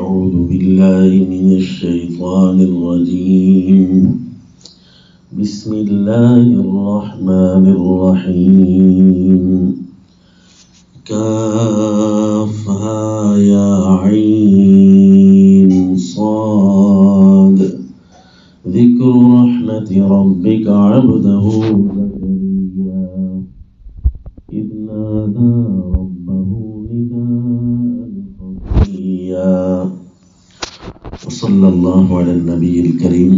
أعوذ بالله من الشيطان الرجيم بسم الله الرحمن الرحيم كافها يا عين صاد ذكر رحمة ربك عبده زكريا إذ نادى ربه نداء خفيا وصلى الله على النبي الكريم۔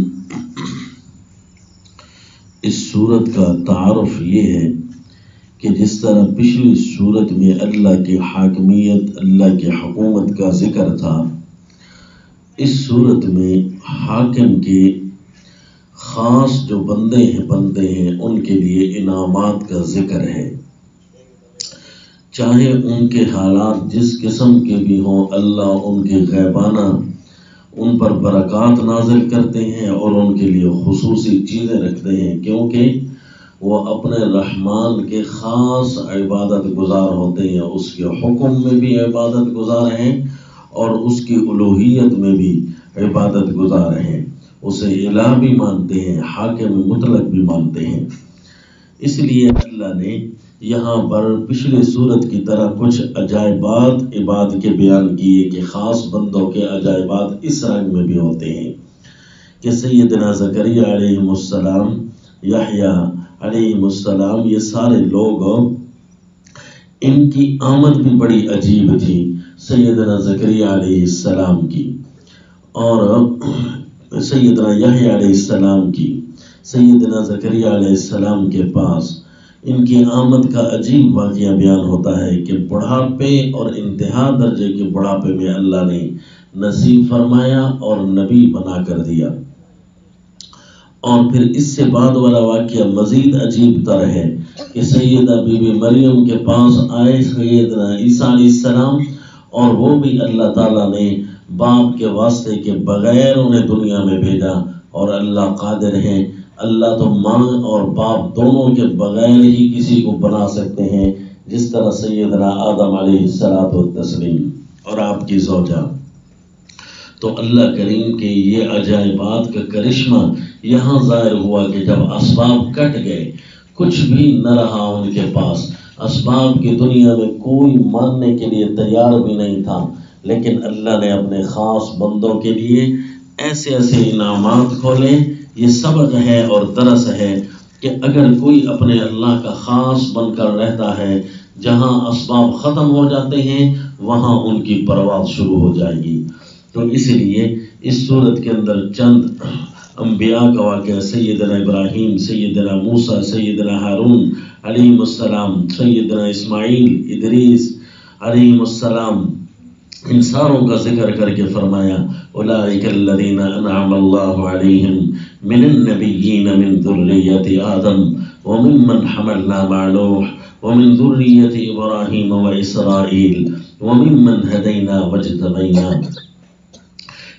اس سورت کا تعارف یہ ہے کہ جس طرح پچھلی سورت میں اللہ کی حاکمیت، اللہ کی حکومت کا ذکر تھا، اس سورت میں حاکم کے خاص جو بندے ہیں ان کے لیے انعامات کا ذکر ہے۔ چاہے ان کے حالات جس قسم کے بھی ہوں، اللہ ان کے غیبانہ ان پر برکات نازل کرتے ہیں اور ان کے لیے خصوصی چیزیں رکھتے ہیں، کیونکہ وہ اپنے رحمان کے خاص عبادت گزار ہوتے ہیں، اس کے حکم میں بھی عبادت گزار ہیں اور اس کی الوہیت میں بھی عبادت گزار ہیں، اسے الہ بھی مانتے ہیں، حاکم مطلق بھی مانتے ہیں۔ اس لیے اللہ نے یہاں پر پچھلی صورت کی طرح کچھ عجائبات عباد کے بیان کیے کہ خاص بندوں کے عجائبات اس رنگ میں بھی ہوتے ہیں کہ سیدنا زکریا علیہ السلام، یحییٰ علیہ السلام، یہ سارے لوگ ان کی آمد بھی بڑی عجیب تھی سیدنا زکریا علیہ السلام کی اور سیدنا یحییٰ علیہ السلام کی۔ سیدنا زکریا علیہ السلام کے پاس ان کی آمد کا عجیب واقعہ بیان ہوتا ہے کہ بڑھاپے اور انتہا درجے کے بڑھاپے میں اللہ نے نصیب فرمایا اور نبی بنا کر دیا۔ اور پھر اس سے بعد والا واقعہ مزید عجیب تر ہے کہ سیدہ بی بی مریم کے پاس آئے سیدنا عیسیٰ علیہ السلام اور وہ بھی اللہ تعالیٰ نے باپ کے واسطے کے بغیر انہیں دنیا میں بھیجا، اور اللہ قادر ہے، اللہ تو ماں اور باپ دونوں کے بغیر ہی کسی کو بنا سکتے ہیں، جس طرح سیدنا آدم علیہ السلام اور آپ کی زوجہ۔ تو اللہ کریم کے یہ عجائبات کا کرشمہ یہاں ظاہر ہوا کہ جب اسباب کٹ گئے، کچھ بھی نہ رہا ان کے پاس، اسباب کی دنیا میں کوئی ماننے کے لیے تیار بھی نہیں تھا، لیکن اللہ نے اپنے خاص بندوں کے لیے ایسے انعامات کھولے۔ یہ سبق ہے اور درس ہے کہ اگر کوئی اپنے اللہ کا خاص بن کر رہتا ہے، جہاں اسباب ختم ہو جاتے ہیں وہاں ان کی پرواز شروع ہو جائے گی۔ تو اس لیے اس صورت کے اندر چند انبیاء کا واقعہ، سیدنا ابراہیم، سیدنا موسیٰ، سیدنا ہارون علیہ السلام، سیدنا اسماعیل، ادریس علیہ السلام، ان ساروں کا ذکر کر کے فرمایا اولئک الذین انعم اللہ علیہم من النبیین من ذریۃ آدم وممن حملنا مع نوح ومن ذریۃ ابراہیم واسرائیل وممن ہدینا واجتبینا،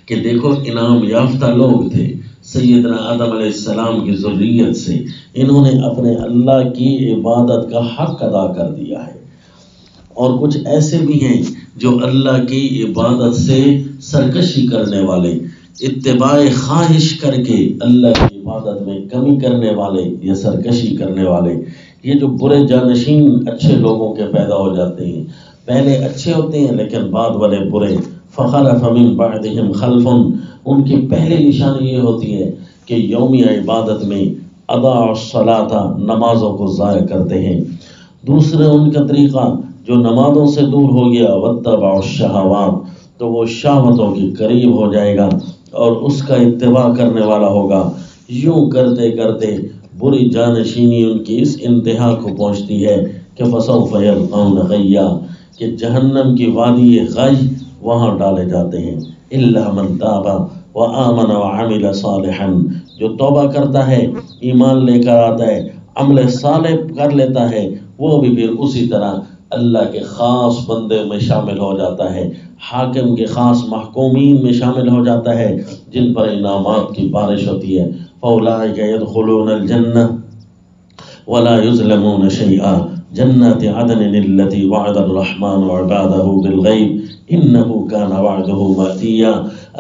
کہ دیکھو انعام یافتہ لوگ تھے سیدنا آدم علیہ السلام کی ذریت سے، انہوں نے اپنے اللہ کی عبادت کا حق ادا کر دیا ہے، اور کچھ ایسے بھی ہیں جو اللہ کی عبادت سے سرکشی کرنے والے، اتباع خواہش کر کے اللہ کی عبادت میں کمی کرنے والے یا سرکشی کرنے والے، یہ جو برے جانشین اچھے لوگوں کے پیدا ہو جاتے ہیں، پہلے اچھے ہوتے ہیں لیکن بعد والے برے، فخلف من بعدہم خلف، ان کی پہلی نشانی یہ ہوتی ہے کہ یومی عبادت میں اضاعوا الصلاۃ، نمازوں کو ضائع کرتے ہیں۔ دوسرے ان کا طریقہ جو نمازوں سے دور ہو گیا، واتبعوا الشہوات، تو وہ شہوتوں کے قریب ہو جائے گا اور اس کا اتباع کرنے والا ہوگا۔ یوں کرتے کرتے بری جانشینی ان کی اس انتہا کو پہنچتی ہے کہ فسوف یلقون غیا، کہ جہنم کی وادی غی وہاں ڈالے جاتے ہیں۔ الا من تاب وآمن وعمل صالحا، جو توبہ کرتا ہے، ایمان لے کر آتا ہے، عمل صالح کر لیتا ہے، وہ بھی پھر اسی طرح اللہ کے خاص بندے میں شامل ہو جاتا ہے، حاکم کے خاص محکومین میں شامل ہو جاتا ہے، جن پر انعامات کی بارش ہوتی ہے۔ فَأُولَٰئِكَ يَدْخُلُونَ الْجَنَّةَ وَلَا يُظْلَمُونَ شَيْئًا جَنَّاتِ عَدْنٍ الَّتِي وَعَدَ الرَّحْمَٰنُ عِبَادَهُ بِالْغَيْبِ انہ کان وعدہ ماتیا،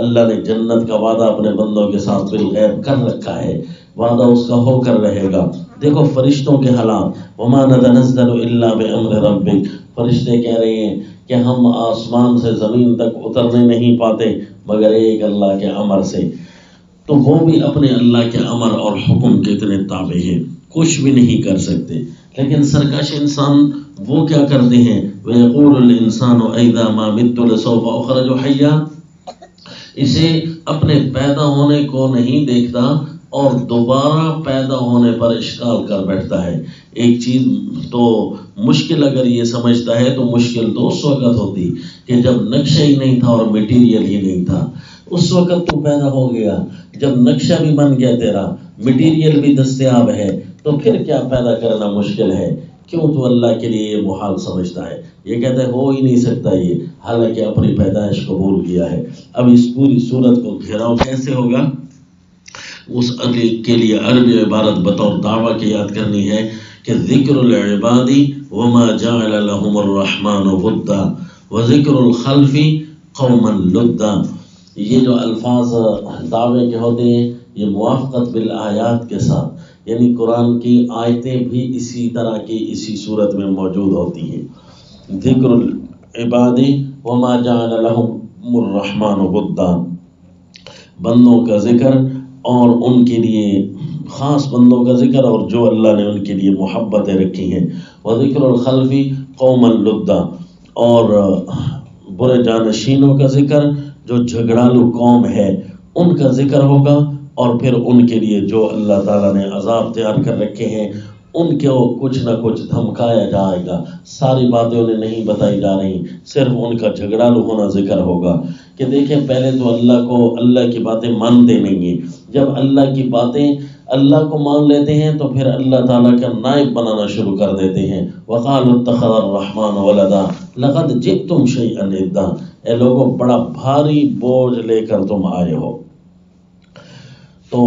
اللہ نے جنت کا وعدہ اپنے بندوں کے ساتھ بالغیب کر رکھا ہے، وعدہ اس کا ہو کر رہے گا۔ دیکھو فرشتوں کے حالات، وما نتنزل الا بامر ربک، فرشتے کہہ رہے ہیں کہ ہم آسمان سے زمین تک اترنے نہیں پاتے مگر ایک اللہ کے امر سے، تو وہ بھی اپنے اللہ کے امر اور حکم کے اتنے تابع ہیں، کچھ بھی نہیں کر سکتے۔ لیکن سرکش انسان وہ کیا کرتے ہیں، وَيَقُولُ الْإِنسَانُ أَإِذَا مَا مِتُّ لَسَوْفَ أُخْرَجُ حَيًّا، اسے اپنے پیدا ہونے کو نہیں دیکھتا اور دوبارہ پیدا ہونے پر اشکال کر بیٹھتا ہے۔ ایک چیز تو مشکل اگر یہ سمجھتا ہے تو مشکل تو اس وقت ہوتی کہ جب نقشہ ہی نہیں تھا اور میٹیریل ہی نہیں تھا، اس وقت تو پیدا ہو گیا۔ جب نقشہ بھی بن گیا تیرا، میٹیریل بھی دستیاب ہے، تو پھر کیا پیدا کرنا مشکل ہے؟ کیوں تو اللہ کے لیے یہ محال سمجھتا ہے، یہ کہتا ہے ہو ہی نہیں سکتا یہ، حالانکہ اپنی پیدائش قبول کیا ہے۔ اب اس پوری صورت کو گھیراؤ کیسے ہوگا، اس کے لیے عربی عبارت بطور دعویٰ کی یاد کرنی ہے کہ ذکر العباد وما جعل لهم الرحمن ودا وذکر الخلف قوما لدا، یہ جو الفاظ دعوے کے ہوتے ہیں یہ موافقت بالآیات کے ساتھ، یعنی قرآن کی آیتیں بھی اسی طرح کی اسی صورت میں موجود ہوتی ہیں۔ ذکر العباد وما جعل لهم الرحمن ودا، بندوں کا ذکر اور ان کے لیے خاص بندوں کا ذکر اور جو اللہ نے ان کے لیے محبتیں رکھی ہیں، وذکر الخلف قوما لدا، اور برے جانشینوں کا ذکر جو جھگڑالو قوم ہے ان کا ذکر ہوگا، اور پھر ان کے لیے جو اللہ تعالیٰ نے عذاب تیار کر رکھے ہیں ان کو کچھ نہ کچھ دھمکایا جائے گا۔ ساری باتیں انہیں نہیں بتائی جا رہی، صرف ان کا جھگڑالو ہونا ذکر ہوگا کہ دیکھیں پہلے تو اللہ کی باتیں مانتے نہیں ہیں، جب اللہ کی باتیں اللہ کو مان لیتے ہیں تو پھر اللہ تعالیٰ کا نائب بنانا شروع کر دیتے ہیں۔ وَقَالُوا اتَّخَذَ الرَّحْمَنُ وَلَدًا لَقَدْ جِئْتُمْ شَيْئًا إِدًّا، اے لوگوں بڑا بھاری بوجھ لے کر تم آئے ہو۔ تو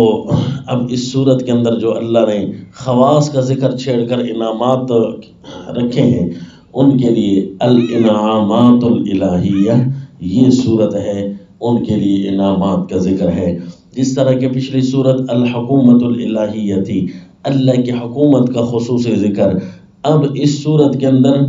اب اس صورت کے اندر جو اللہ نے خواص کا ذکر چھیڑ کر انعامات رکھے ہیں ان کے لیے الانعامات الالہیہ، یہ صورت ہے ان کے لیے انعامات کا ذکر ہے۔ جس طرح کہ پچھلی صورت الحکومت الالہیہ تھی، اللہ کی حکومت کا خصوصی ذکر، اب اس صورت کے اندر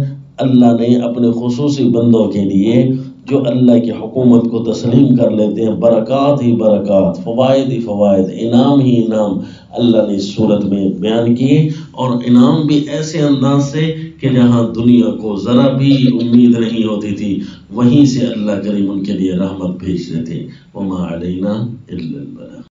اللہ نے اپنے خصوصی بندوں کے لیے جو اللہ کی حکومت کو تسلیم کر لیتے ہیں، برکات ہی برکات، فوائد ہی فوائد، انعام ہی انعام اللہ نے اس صورت میں بیان کیے، اور انعام بھی ایسے انداز سے کہ جہاں دنیا کو ذرا بھی امید نہیں ہوتی تھی وہیں سے اللہ کریم ان کے لیے رحمت بھیجتے تھے۔ وما علینا الا البلاغ۔